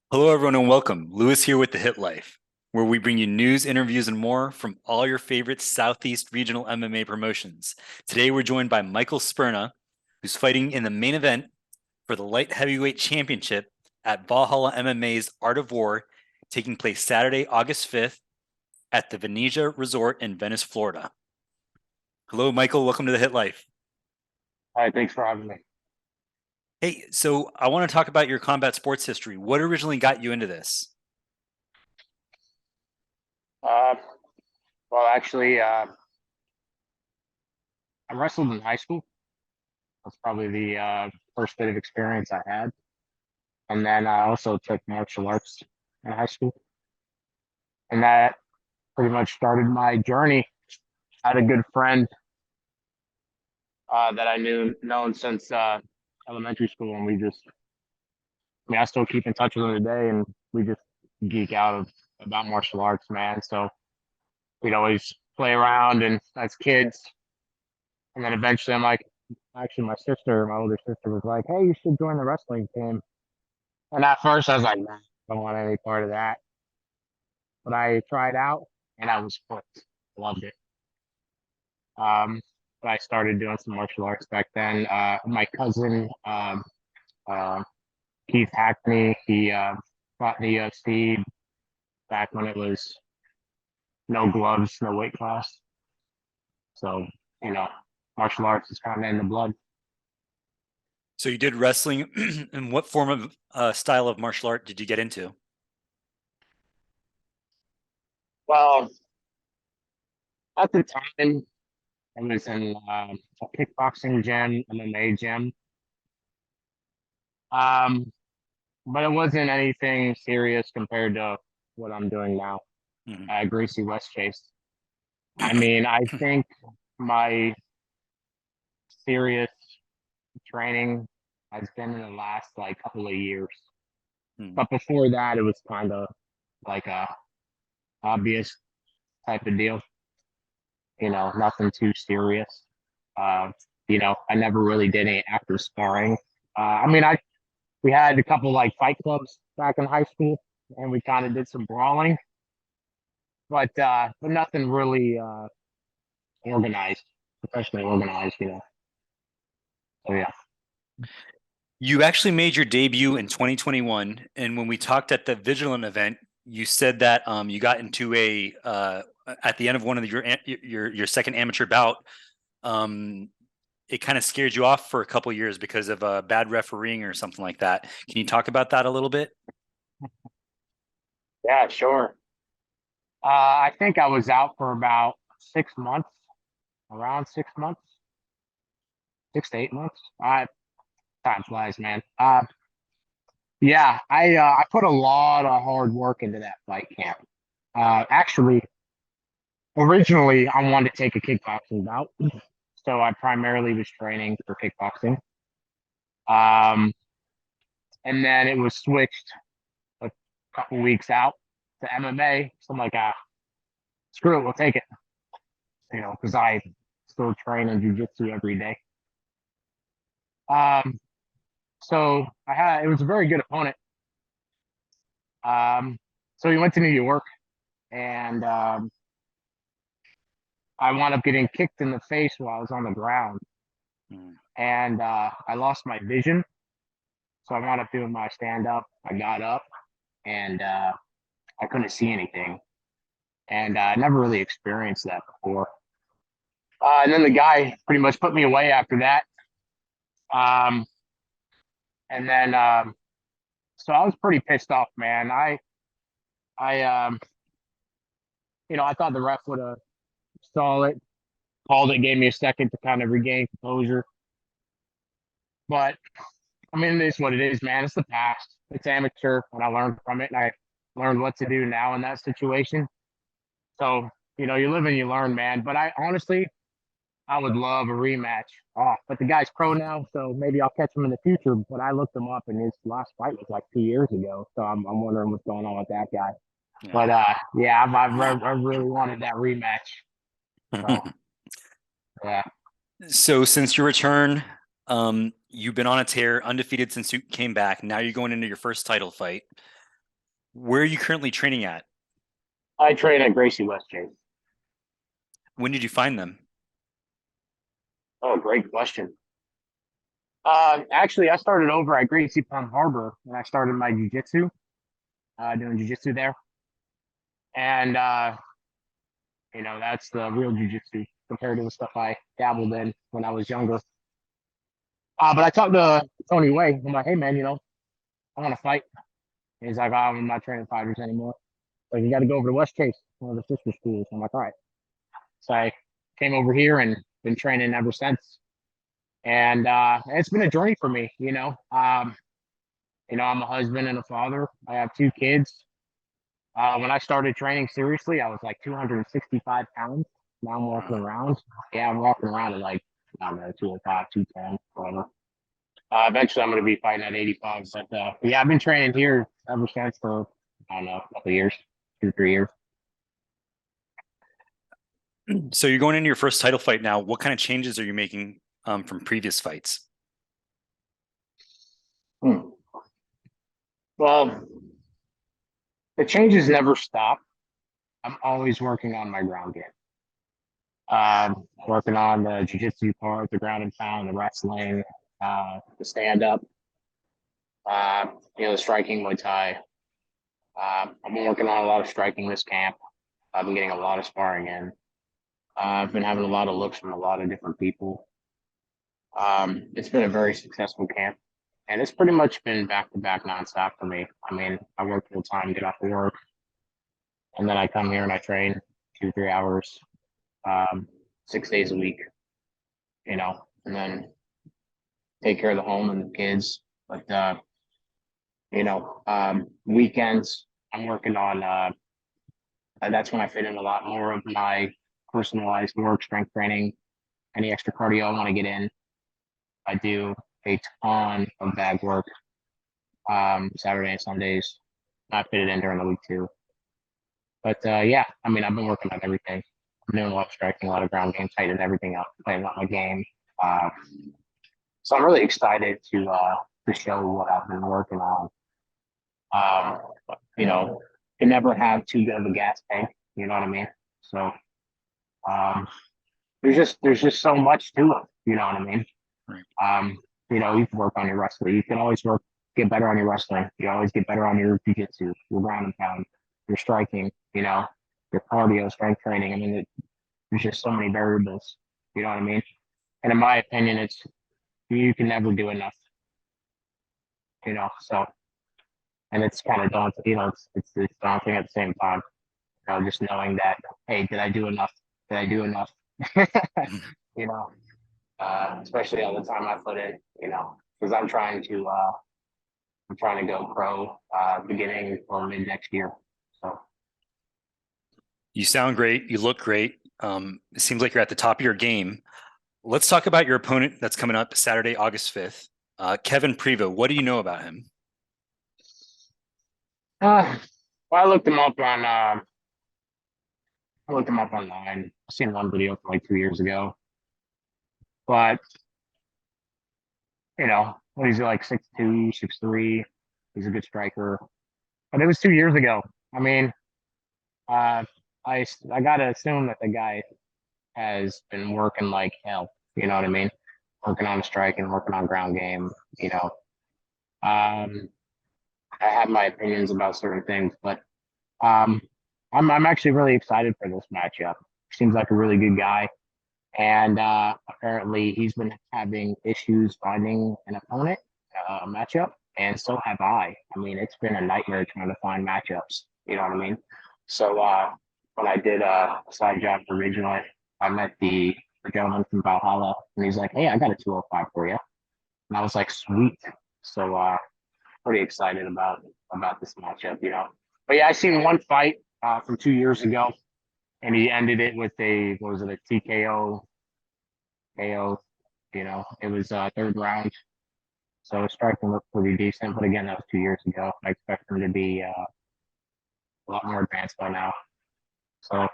Hello, everyone, and welcome. Lewis here with The Hit Life, where we bring you news, interviews, and more from all your favorite Southeast regional MMA promotions. Today, we're joined by Michael Sperna, who's fighting in the main event for the light heavyweight championship at Valhalla MMA's Art of War, taking place Saturday, August 5th at the Venizia Resort in Venice, Florida. Hello, Michael. Welcome to The Hit Life. Hi, thanks for having me. Hey, so I want to talk about your combat sports history. What originally got you into this? Uh, well, actually, I wrestled in high school. That's probably the first bit of experience I had. And then I also took martial arts in high school. And that pretty much started my journey. I had a good friend that I known since elementary school. And I still keep in touch with him today. And we just geek out about martial arts, man. So we'd always play around and as kids. And then eventually I'm like, actually, my older sister was like, hey, you should join the wrestling team. And at first I was like, nah, I don't want any part of that. But I tried out and I was hooked. Loved it. Um, but I started doing some martial arts back then. My cousin, uh, Keith Hackney, he fought in the UFC back when it was no gloves, no weight class. So, you know, martial arts is kind of in the blood. So you did wrestling, and what form of style of martial art did you get into? Well, at the time, I was in a kickboxing gym, MMA gym. Um, but it wasn't anything serious compared to what I'm doing now Mhm. at Gracie West Chase. I mean, I think my serious training has been in the last like couple of years. Mhm. But before that, it was kind of like a obvious type of deal. Nothing too serious. Uh, I never really did any active sparring. I mean, I we had a couple like fight clubs back in high school, and we kind of did some brawling, but nothing really organized, professionally organized. So yeah, You actually made your debut in 2021, and when we talked at the Vigilant event, you said that you got into a at the end of one of your second amateur bout. Um, it kind of scared you off for a couple years because of bad refereeing or something like that. Can you talk about that a little bit? yeah, sure. I think I was out for about 6 months, around 6 months, 6 to 8 months. Time flies, man. Yeah, I put a lot of hard work into that fight camp. Actually, originally I wanted to take a kickboxing bout, so I primarily was training for kickboxing. Um, and then it was switched a couple weeks out to MMA. So I'm like, screw it, we'll take it. Because I still train in jujitsu every day. Um, so it was a very good opponent. So we went to New York, and I wound up getting kicked in the face while I was on the ground, Mm. and I lost my vision. So I wound up doing my stand up. I got up, and I couldn't see anything, and I never really experienced that before. And then the guy pretty much put me away after that. Um, and then so I was pretty pissed off, man. I thought the ref would have saw it, called it, gave me a second to kind of regain composure. But I mean, it is what it is, man. It's the past. It's amateur, and I learned from it, and I learned what to do now in that situation. So, you live and you learn, man. But I honestly, I would love a rematch. Oh, but the guy's pro now, so maybe I'll catch him in the future. But I looked him up, and his last fight was like 2 years ago. So I'm wondering what's going on with that guy. Yeah. But yeah, I really wanted that rematch. So yeah. So since your return, you've been on a tear, undefeated since you came back. Now you're going into your first title fight. Where are you currently training at? I train at Gracie West Chase. When did you find them? Oh, great question. Actually, I started over at Gracie Palm Harbor when I started my jujitsu, doing jujitsu there. And, that's the real jujitsu compared to the stuff I dabbled in when I was younger. But I talked to Tony Way. I'm like, hey, man, I want to fight. He's like, oh, I'm not training fighters anymore. Like, you got to go over to West Chase, one of the sister schools. I'm like, all right. So I came over here and been training ever since. And it's been a journey for me, I'm a husband and a father. I have two kids. When I started training seriously, I was like 265 pounds. Now I'm walking Wow. around. Yeah, I'm walking around at like, I don't know, 205, 210, whatever. Eventually, I'm going to be fighting at 85. But yeah, I've been training here ever since for, I don't know, a couple of years, 2, 3 years. So you're going into your first title fight now. What kind of changes are you making from previous fights? Hmm. Well, the changes never stop. I'm always working on my ground game. Working on the jiu-jitsu part, the ground and pound, the wrestling, the stand-up, the striking Muay Thai. I've been working on a lot of striking this camp. I've been getting a lot of sparring in. I've been having a lot of looks from a lot of different people. It's been a very successful camp, and it's pretty much been back-to-back nonstop for me. I mean, I work full time, get off of work, and then I come here and I train 2, 3 hours, um, 6 days a week, and then take care of the home and the kids. But weekends I'm working on. That's when I fit in a lot more of my personalized work, strength training, any extra cardio I want to get in. I do a ton of bag work, Saturday and Sundays. I fit it in during the week too. But yeah, I mean, I've been working on everything. I'm doing a lot of striking, a lot of ground game, tightening everything up, playing up my game. Uh, so I'm really excited to show what I've been working on. Um, can never have too good of a gas tank. You know what I mean? So um, there's just so much to it. You know what I mean? Right. You can work on your wrestling. You can always get better on your wrestling. You always get better on your jiu-jitsu, your ground and pound, your striking. Your cardio, strength training. I mean, there's just so many variables. You know what I mean? And in my opinion, it's you can never do enough. So and it's kind of daunting. It's daunting at the same time. Just knowing that, hey, did I do enough? Did I do enough? you know, Especially all the time I put in. Because I'm trying to go pro beginning or mid next year. So You sound great. You look great. It seems like you're at the top of your game. Let's talk about your opponent that's coming up Saturday, August 5th. Kevin Priva. What do you know about him? well, I looked him up online. I seen one video from like 2 years ago, but when he's like 6'2", 6'3", he's a good striker. But it was 2 years ago. I mean, uh, I gotta assume that the guy has been working like hell. You know what I mean? Working on striking, working on ground game. You know, um, I have my opinions about certain things, but um, I'm actually really excited for this matchup. Seems like a really good guy, and apparently he's been having issues finding an opponent, matchup, and so have I. I mean, it's been a nightmare trying to find matchups. You know what I mean? So when I did a side job for Regional, I met the gentleman from Valhalla, and he's like, "Hey, I got a 205 for you," and I was like, "Sweet." So pretty excited about this matchup. But yeah, I seen one fight from 2 years ago, and he ended it with a what was it, a TKO KO. It was third round. So striking looked pretty decent, but again, that was 2 years ago. I expect him to be a lot more advanced by now. So,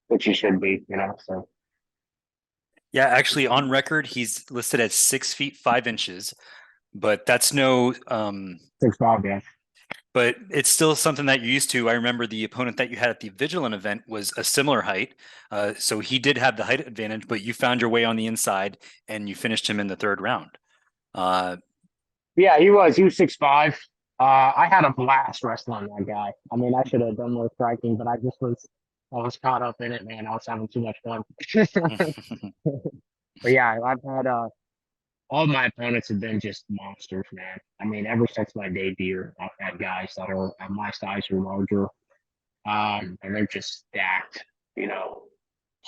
which he should be. So Yeah, actually, on record, he's listed at 6 feet 5 inches, but that's no 6'5", yeah. but it's still something that you're used to. I remember the opponent that you had at the Vigilant event was a similar height. So he did have the height advantage, but you found your way on the inside and you finished him in the third round. Yeah, he was. He was 6'5". I had a blast wrestling that guy. I mean, I should have done more striking, but I was caught up in it, man. I was having too much fun. But yeah, I've had all my opponents have been just monsters, man. I mean, ever since my debut, I've had guys that are at my size or larger, and they're just stacked, you know.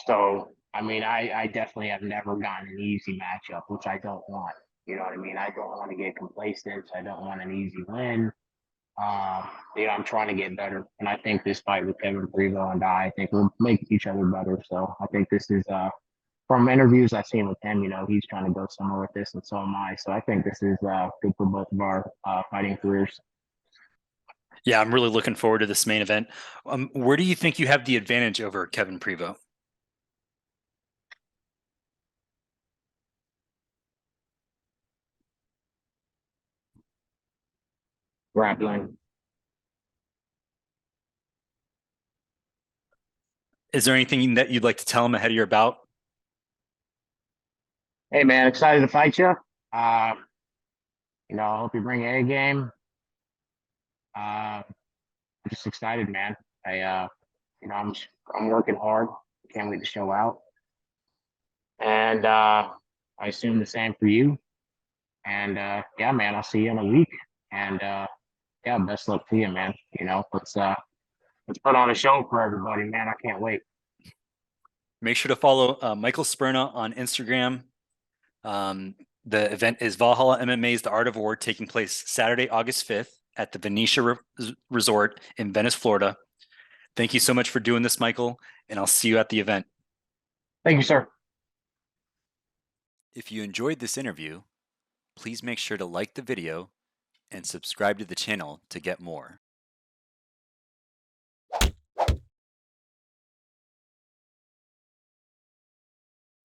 So, I mean, I definitely have never gotten an easy matchup, which I don't want. You know what I mean? I don't want to get complacent. I don't want an easy win. I'm trying to get better, and I think this fight with Kevin Prevo and I think we'll make each other better. So I think this is from interviews I've seen with him, he's trying to go somewhere with this, and so am I. So I think this is good for both of our fighting careers. Yeah, I'm really looking forward to this main event. Where do you think you have the advantage over Kevin Prevo? Grappling. Is there anything that you'd like to tell him ahead of your bout? Hey man, excited to fight you. I hope you bring A game. I'm just excited, man. I'm working hard. Can't wait to show out. And I assume the same for you. And yeah, man, I'll see you in a week. And yeah, best luck to you, man. Let's put on a show for everybody, man. I can't wait. Make sure to follow Michael Sperna on Instagram. The event is Valhalla MMA's The Art of War, taking place Saturday, August 5th at the Venizia Resort in Venice, Florida. Thank you so much for doing this, Michael, and I'll see you at the event. Thank you, sir. If you enjoyed this interview, please make sure to like the video and subscribe to the channel to get more.